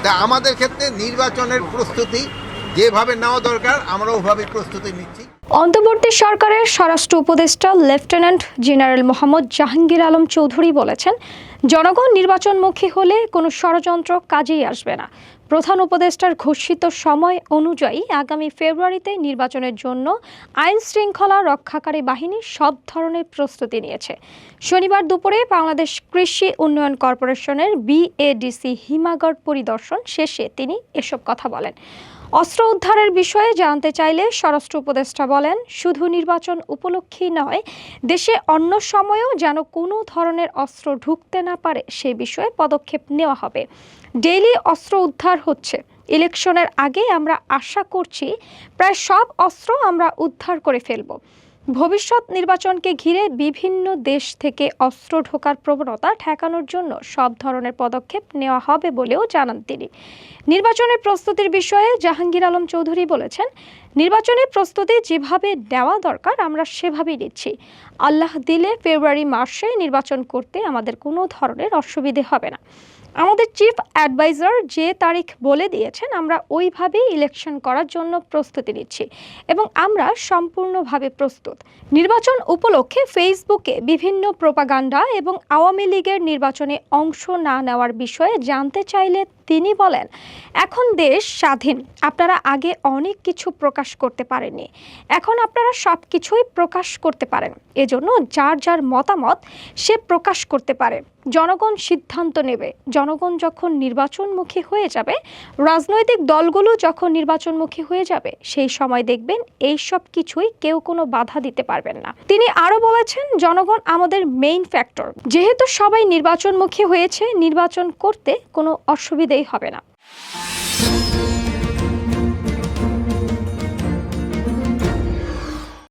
তা আমাদের ক্ষেত্রে নির্বাচনের প্রস্তুতি যেভাবে নেওয়া দরকার আমরা ওভাবে প্রস্তুতি নিচ্ছি। অন্তর্বর্তী সরকারের স্বরাষ্ট্র উপদেষ্টা লেফটেন্যান্ট জেনারেল মোহাম্মদ জাহাঙ্গীর আলম চৌধুরী বলেছেন, জনগণ নির্বাচনমুখী হলে কোনো ষড়যন্ত্র কাজেই আসবে না। প্রধান উপদেষ্টার ঘোষিত সময় অনুযায়ী আগামী ফেব্রুয়ারিতে নির্বাচনের জন্য আইন শৃঙ্খলা রক্ষাকারী বাহিনী সব ধরনের প্রস্তুতি নিয়েছে। শনিবার দুপুরে বাংলাদেশ কৃষি উন্নয়ন কর্পোরেশনের বিএডিসি হিমাগড় পরিদর্শন শেষে তিনি এসব কথা বলেন। অস্ত্র উদ্ধারের বিষয়ে জানতে চাইলে স্বরাষ্ট্র উপদেষ্টা বলেন, শুধু নির্বাচন উপলক্ষেই নয়, দেশে অন্য সময়েও যেন কোনো ধরনের অস্ত্র ঢুকতে না পারে সে বিষয়ে পদক্ষেপ নেওয়া হবে। ডেইলি অস্ত্র উদ্ধার হচ্ছে। ইলেকশনের আগে আমরা আশা করছি প্রায় সব অস্ত্র আমরা উদ্ধার করে ফেলব। ভবিষ্যৎ নির্বাচনকে ঘিরে বিভিন্ন দেশ থেকে অস্ত্র ঢোকার প্রবণতা ঠেকানোর জন্য সব ধরনের পদক্ষেপ নেওয়া হবে বলেও জানান তিনি। নির্বাচনের প্রস্তুতির বিষয়ে জাহাঙ্গীর আলম চৌধুরী বলেছেন, নির্বাচনের প্রস্তুতি যেভাবে নেওয়া দরকার আমরা সেভাবেই নিচ্ছি। আল্লাহ দিলে ফেব্রুয়ারি মাসে নির্বাচন করতে আমাদের কোনো ধরনের অসুবিধে হবে না। আমাদের চিফ অ্যাডভাইজার যে তারিখ বলে দিয়েছেন আমরা ওইভাবেই ইলেকশন করার জন্য প্রস্তুতি নিচ্ছি এবং আমরা সম্পূর্ণভাবে প্রস্তুত। নির্বাচন উপলক্ষে ফেসবুকে বিভিন্ন প্রোপাগান্ডা এবং আওয়ামী লীগের নির্বাচনে অংশ না নেওয়ার বিষয়ে জানতে চাইলে তিনি বলেন, এখন দেশ স্বাধীন। আপনারা আগে অনেক কিছু প্রকাশ করতে পারেননি, এখন আপনারা সব কিছুই প্রকাশ করতে পারেন। এজন্য যার যার মতামত সে প্রকাশ করতে পারে। জনগণ সিদ্ধান্ত নেবে। জনগণ যখন নির্বাচনমুখী হয়ে যাবে, রাজনৈতিক দলগুলো যখন নির্বাচনমুখী হয়ে যাবে, সেই সময় দেখবেন এই সব কিছুই কেউ কোনো বাধা দিতে পারবেন না। তিনি আরও বলেছেন, জনগণ আমাদের মেইন ফ্যাক্টর। যেহেতু সবাই নির্বাচনমুখী হয়েছে, নির্বাচন করতে কোনো অসুবিধাই হবে না।